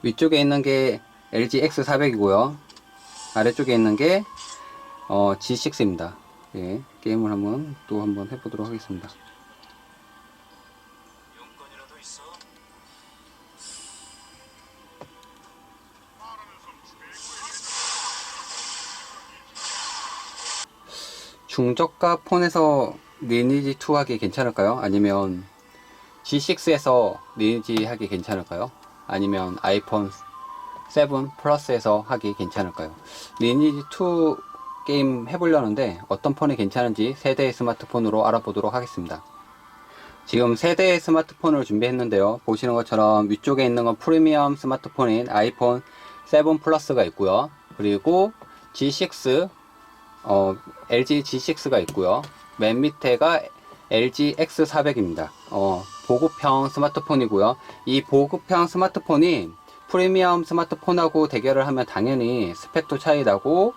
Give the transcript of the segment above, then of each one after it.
위쪽에 있는 게 LG X400이고요. 아래쪽에 있는 게 G6입니다. 예, 게임을 또 한번 해보도록 하겠습니다. 중저가 폰에서 리니지 2 하기 괜찮을까요? 아니면 G6에서 리니지 하기 괜찮을까요? 아니면 아이폰 7 플러스에서 하기 괜찮을까요? 리니지 2 게임 해보려는데 어떤 폰이 괜찮은지 세대의 스마트폰으로 알아보도록 하겠습니다. 지금 세대의 스마트폰을 준비했는데요. 보시는 것처럼 위쪽에 있는 건 프리미엄 스마트폰인 아이폰 7 플러스가 있고요. 그리고 G6, LG G6가 있고요. 맨 밑에가 LG X400입니다. 보급형 스마트폰이고요. 이 보급형 스마트폰이 프리미엄 스마트폰하고 대결을 하면 당연히 스펙도 차이 나고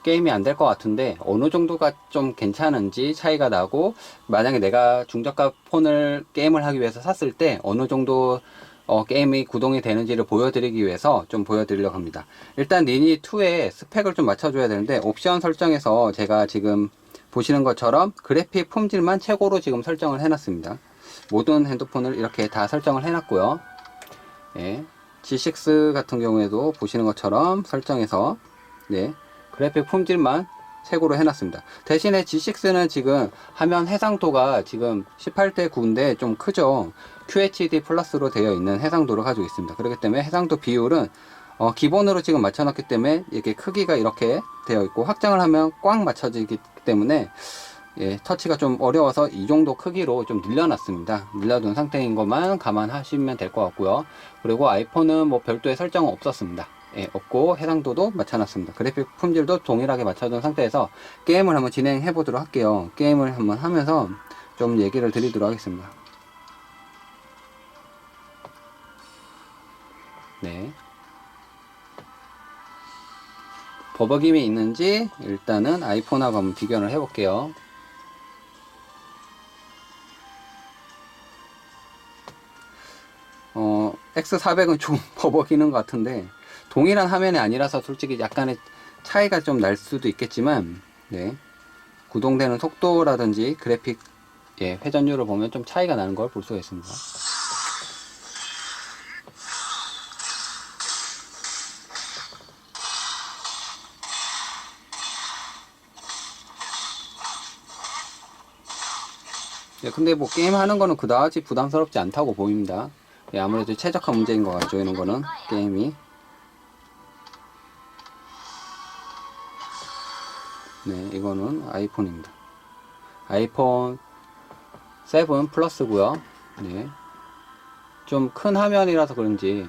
게임이 안 될 것 같은데 어느 정도가 좀 괜찮은지 차이가 나고, 만약에 내가 중저가 폰을 게임을 하기 위해서 샀을 때 어느 정도 게임이 구동이 되는지를 보여드리기 위해서 좀 보여드리려고 합니다. 일단 리니2의 스펙을 좀 맞춰줘야 되는데, 옵션 설정에서 제가 지금 보시는 것처럼 그래픽 품질만 최고로 지금 설정을 해놨습니다. 모든 핸드폰을 이렇게 다 설정을 해놨고요. 예, G6 같은 경우에도 보시는 것처럼 설정해서 네, 그래픽 품질만 최고로 해놨습니다. 대신에 G6는 지금 화면 해상도가 지금 18대 9인데 좀 크죠. QHD 플러스로 되어 있는 해상도를 가지고 있습니다. 그렇기 때문에 해상도 비율은 기본으로 지금 맞춰놨기 때문에 이렇게 크기가 이렇게 되어 있고, 확장을 하면 꽉 맞춰지기 때문에 예, 터치가 좀 어려워서 이 정도 크기로 좀 늘려놨습니다. 늘려둔 상태인 것만 감안하시면 될 것 같고요. 그리고 아이폰은 뭐 별도의 설정은 없었습니다. 예, 없고 해상도도 맞춰놨습니다. 그래픽 품질도 동일하게 맞춰둔 상태에서 게임을 한번 진행해 보도록 할게요. 게임을 한번 하면서 좀 얘기를 드리도록 하겠습니다. 네. 버벅임이 있는지 일단은 아이폰하고 한번 비교를 해볼게요. X400은 좀 버벅이는 것 같은데, 동일한 화면이 아니라서 솔직히 약간의 차이가 좀 날 수도 있겠지만, 네, 구동되는 속도라든지 그래픽, 예, 회전율을 보면 좀 차이가 나는 걸 볼 수가 있습니다. 예, 근데 뭐 게임 하는 거는 그다지 부담스럽지 않다고 보입니다. 예, 아무래도 최적화 문제인 것 같죠, 이런 거는 게임이. 네, 이거는 아이폰입니다. 아이폰 7 플러스고요. 네, 좀 큰 화면이라서 그런지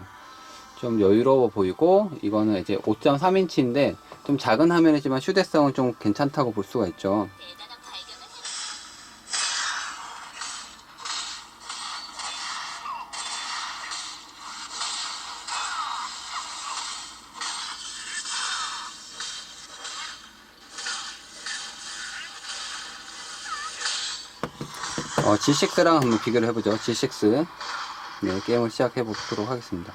좀 여유로워 보이고, 이거는 이제 5.3인치인데 좀 작은 화면이지만 휴대성은 좀 괜찮다고 볼 수가 있죠. G6랑 한번 비교를 해보죠. G6. 네, 게임을 시작해 보도록 하겠습니다.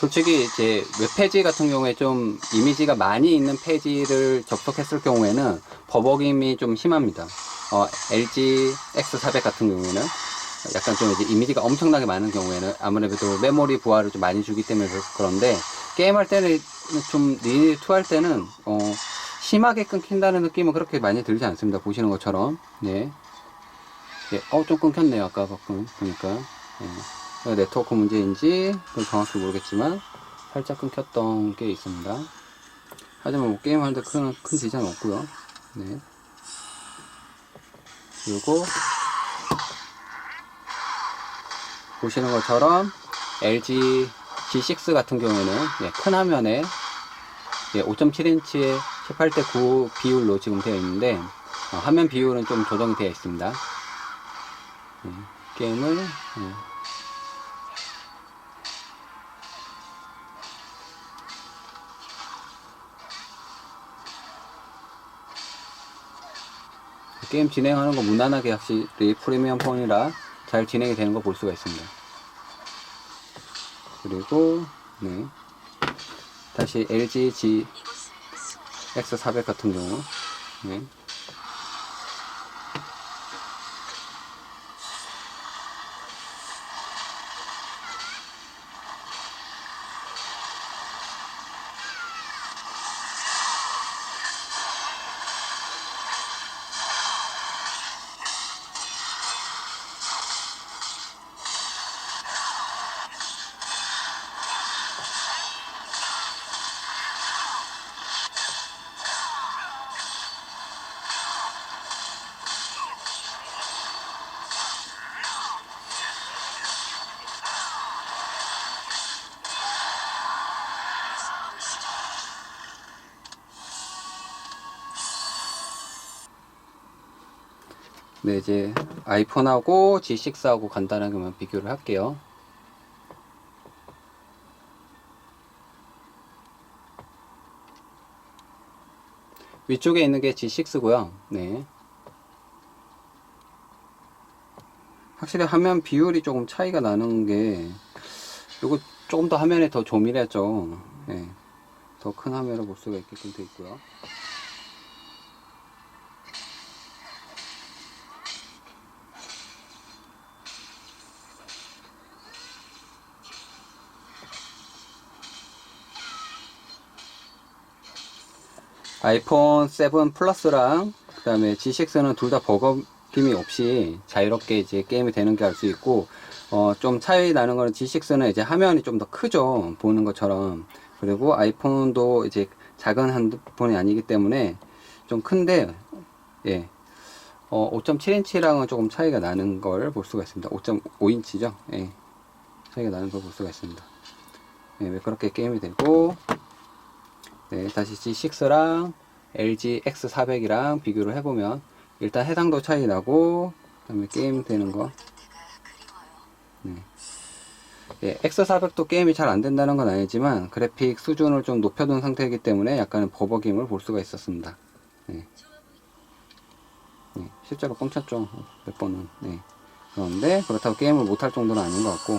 솔직히 이제 웹페이지 같은 경우에 좀 이미지가 많이 있는 페이지를 접속했을 경우에는 버벅임이 좀 심합니다. LG X400 같은 경우에는 약간 좀 이제 이미지가 엄청나게 많은 경우에는 아무래도 메모리 부하를 좀 많이 주기 때문에 그런데, 게임할 때는 좀 리니지2 할 때는 심하게 끊긴다는 느낌은 그렇게 많이 들지 않습니다. 보시는 것처럼. 네. 예, 좀 끊겼네요. 아까 보니까. 예. 네트워크 문제인지 그건 정확히 모르겠지만 살짝 끊겼던 게 있습니다. 하지만 뭐 게임 하는데 큰 지장은 없고요. 네. 그리고 보시는 것처럼 LG G6 같은 경우에는 큰 화면에 5.7인치의 18:9 비율로 지금 되어 있는데 화면 비율은 좀 조정이 되어 있습니다. 게임을 게임 진행하는 거 무난하게 확실히 프리미엄 폰이라 잘 진행이 되는 거 볼 수가 있습니다. 그리고 다시 LG GX400 같은 경우 이제 아이폰하고 G6하고 간단하게만 비교를 할게요. 위쪽에 있는 게 G6고요. 확실히 화면 비율이 조금 차이가 나는 게 요거 조금 더 화면에 더 조밀하죠. 더 큰 화면으로 볼 수가 있게끔 되어 있고요. 아이폰 7 플러스랑 그 다음에 G6는 둘 다 버거김이 없이 자유롭게 이제 게임이 되는 게 알 수 있고, 좀 차이 나는 거는 G6는 이제 화면이 좀 더 크죠. 보는 것처럼. 그리고 아이폰도 이제 작은 핸드폰이 아니기 때문에 좀 큰데, 5.7인치랑은 조금 차이가 나는 걸 볼 수가 있습니다. 5.5인치죠. 차이가 나는 걸 볼 수가 있습니다. 매끄럽게 게임이 되고, 다시 G6랑 LG X400이랑 비교를 해보면 일단 해상도 차이 나고, 그 다음에 게임 되는 거 X400도 게임이 잘 안된다는 건 아니지만 그래픽 수준을 좀 높여둔 상태이기 때문에 약간의 버벅임을 볼 수가 있었습니다. 실제로 뻥쳤죠, 몇 번은. 그런데 그렇다고 게임을 못할 정도는 아닌 것 같고,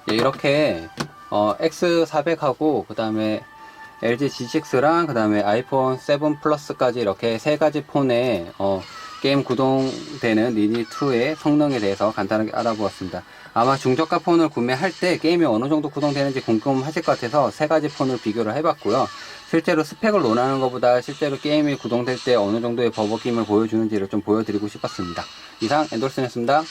이렇게 X400하고 그 다음에 LG G6랑 그 다음에 아이폰 7 플러스까지 이렇게 세 가지 폰에 게임 구동되는 리니2의 성능에 대해서 간단하게 알아보았습니다. 아마 중저가 폰을 구매할 때 게임이 어느 정도 구동되는지 궁금하실 것 같아서 세 가지 폰을 비교를 해봤고요. 실제로 스펙을 논하는 것보다 실제로 게임이 구동될 때 어느 정도의 버벅임을 보여주는지를 좀 보여드리고 싶었습니다. 이상 엔돌슨이었습니다.